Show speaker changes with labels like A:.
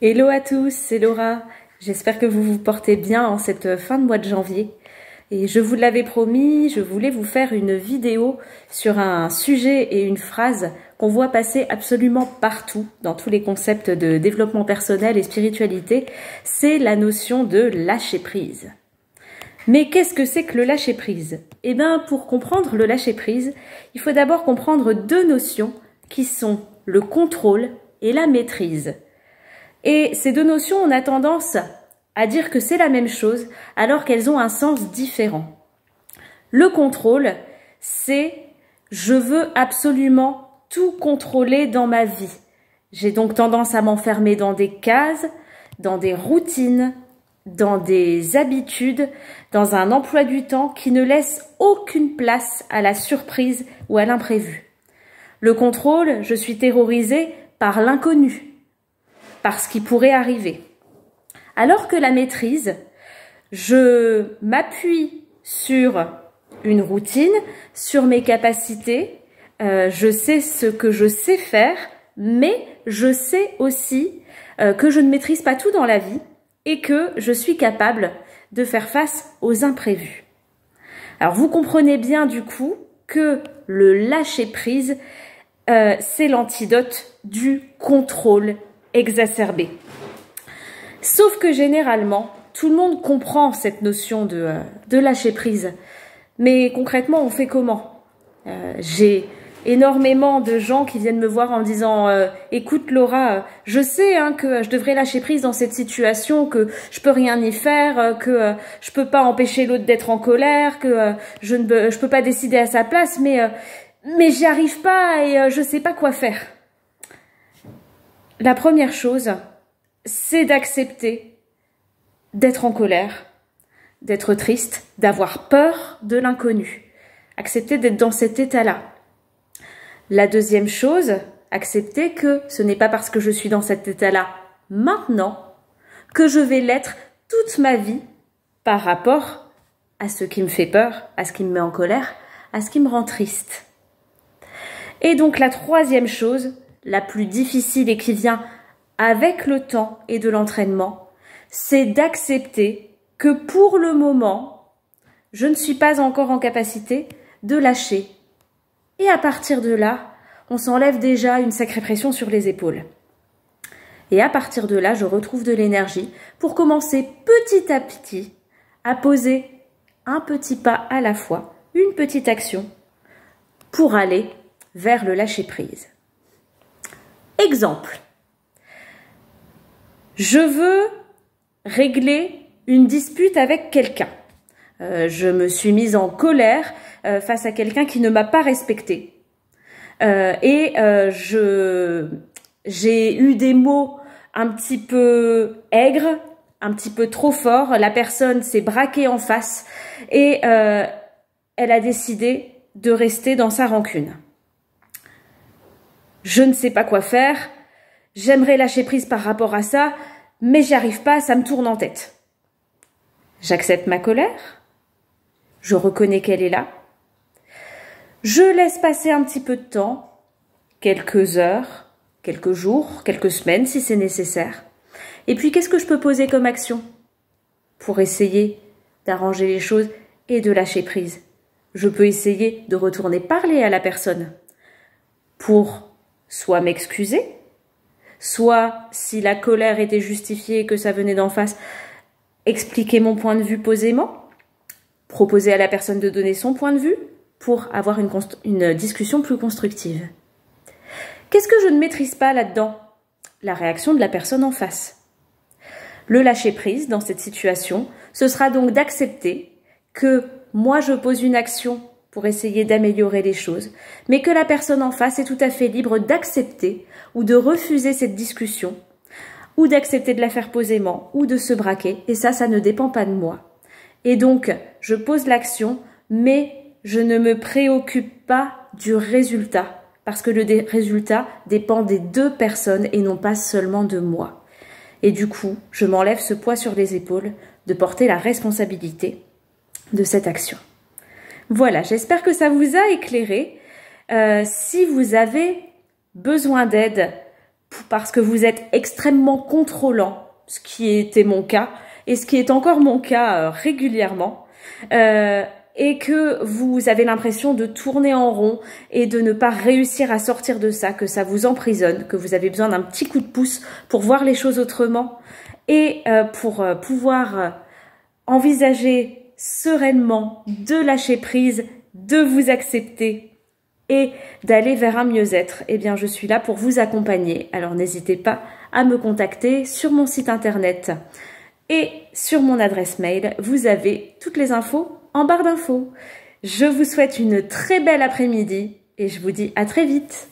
A: Hello à tous, c'est Laura. J'espère que vous vous portez bien en cette fin de mois de janvier. Et je vous l'avais promis, je voulais vous faire une vidéo sur un sujet et une phrase qu'on voit passer absolument partout dans tous les concepts de développement personnel et spiritualité. C'est la notion de lâcher prise. Mais qu'est-ce que c'est que le lâcher prise? Eh bien, pour comprendre le lâcher prise, il faut d'abord comprendre deux notions qui sont le contrôle et la maîtrise. Et ces deux notions, on a tendance à dire que c'est la même chose alors qu'elles ont un sens différent. Le contrôle, c'est je veux absolument tout contrôler dans ma vie. J'ai donc tendance à m'enfermer dans des cases, dans des routines, dans des habitudes, dans un emploi du temps qui ne laisse aucune place à la surprise ou à l'imprévu. Le contrôle, je suis terrorisée par l'inconnu, par ce qui pourrait arriver. Alors que la maîtrise, je m'appuie sur une routine, sur mes capacités, je sais ce que je sais faire, mais je sais aussi que je ne maîtrise pas tout dans la vie et que je suis capable de faire face aux imprévus. Alors vous comprenez bien du coup que le lâcher-prise, c'est l'antidote du contrôle exacerbé. Sauf que généralement, tout le monde comprend cette notion de lâcher prise. Mais concrètement, on fait comment? J'ai énormément de gens qui viennent me voir en disant écoute Laura, je sais que je devrais lâcher prise dans cette situation, que je peux rien y faire, que je peux pas empêcher l'autre d'être en colère, que je peux pas décider à sa place, mais j'y arrive pas et je sais pas quoi faire. La première chose, c'est d'accepter d'être en colère, d'être triste, d'avoir peur de l'inconnu. Accepter d'être dans cet état-là. La deuxième chose, accepter que ce n'est pas parce que je suis dans cet état-là maintenant que je vais l'être toute ma vie par rapport à ce qui me fait peur, à ce qui me met en colère, à ce qui me rend triste. Et donc la troisième chose, la plus difficile et qui vient avec le temps et de l'entraînement, c'est d'accepter que pour le moment, je ne suis pas encore en capacité de lâcher. Et à partir de là, on s'enlève déjà une sacrée pression sur les épaules. Et à partir de là, je retrouve de l'énergie pour commencer petit à petit à poser un petit pas à la fois, une petite action, pour aller vers le lâcher-prise. Exemple. Je veux régler une dispute avec quelqu'un. Je me suis mise en colère face à quelqu'un qui ne m'a pas respectée. J'ai eu des mots un petit peu aigres, un petit peu trop forts. La personne s'est braquée en face et elle a décidé de rester dans sa rancune. Je ne sais pas quoi faire. J'aimerais lâcher prise par rapport à ça, mais j'y arrive pas, ça me tourne en tête. J'accepte ma colère, je reconnais qu'elle est là, je laisse passer un petit peu de temps, quelques heures, quelques jours, quelques semaines si c'est nécessaire. Et puis qu'est-ce que je peux poser comme action pour essayer d'arranger les choses et de lâcher prise? Je peux essayer de retourner parler à la personne pour soit m'excuser, soit, si la colère était justifiée et que ça venait d'en face, expliquer mon point de vue posément, proposer à la personne de donner son point de vue pour avoir une discussion plus constructive. Qu'est-ce que je ne maîtrise pas là-dedans? La réaction de la personne en face. Le lâcher-prise dans cette situation, ce sera donc d'accepter que moi je pose une action pour essayer d'améliorer les choses, mais que la personne en face est tout à fait libre d'accepter ou de refuser cette discussion, ou d'accepter de la faire posément, ou de se braquer, et ça ne dépend pas de moi. Et donc, je pose l'action, mais je ne me préoccupe pas du résultat, parce que le résultat dépend des deux personnes et non pas seulement de moi. Et du coup, je m'enlève ce poids sur les épaules de porter la responsabilité de cette action. Voilà, j'espère que ça vous a éclairé. Si vous avez besoin d'aide parce que vous êtes extrêmement contrôlant, ce qui était mon cas, et ce qui est encore mon cas régulièrement, et que vous avez l'impression de tourner en rond et de ne pas réussir à sortir de ça, que ça vous emprisonne, que vous avez besoin d'un petit coup de pouce pour voir les choses autrement et pour pouvoir envisager sereinement de lâcher prise, de vous accepter et d'aller vers un mieux-être. Eh bien, je suis là pour vous accompagner. Alors, n'hésitez pas à me contacter sur mon site internet et sur mon adresse mail. Vous avez toutes les infos en barre d'infos. Je vous souhaite une très belle après-midi et je vous dis à très vite.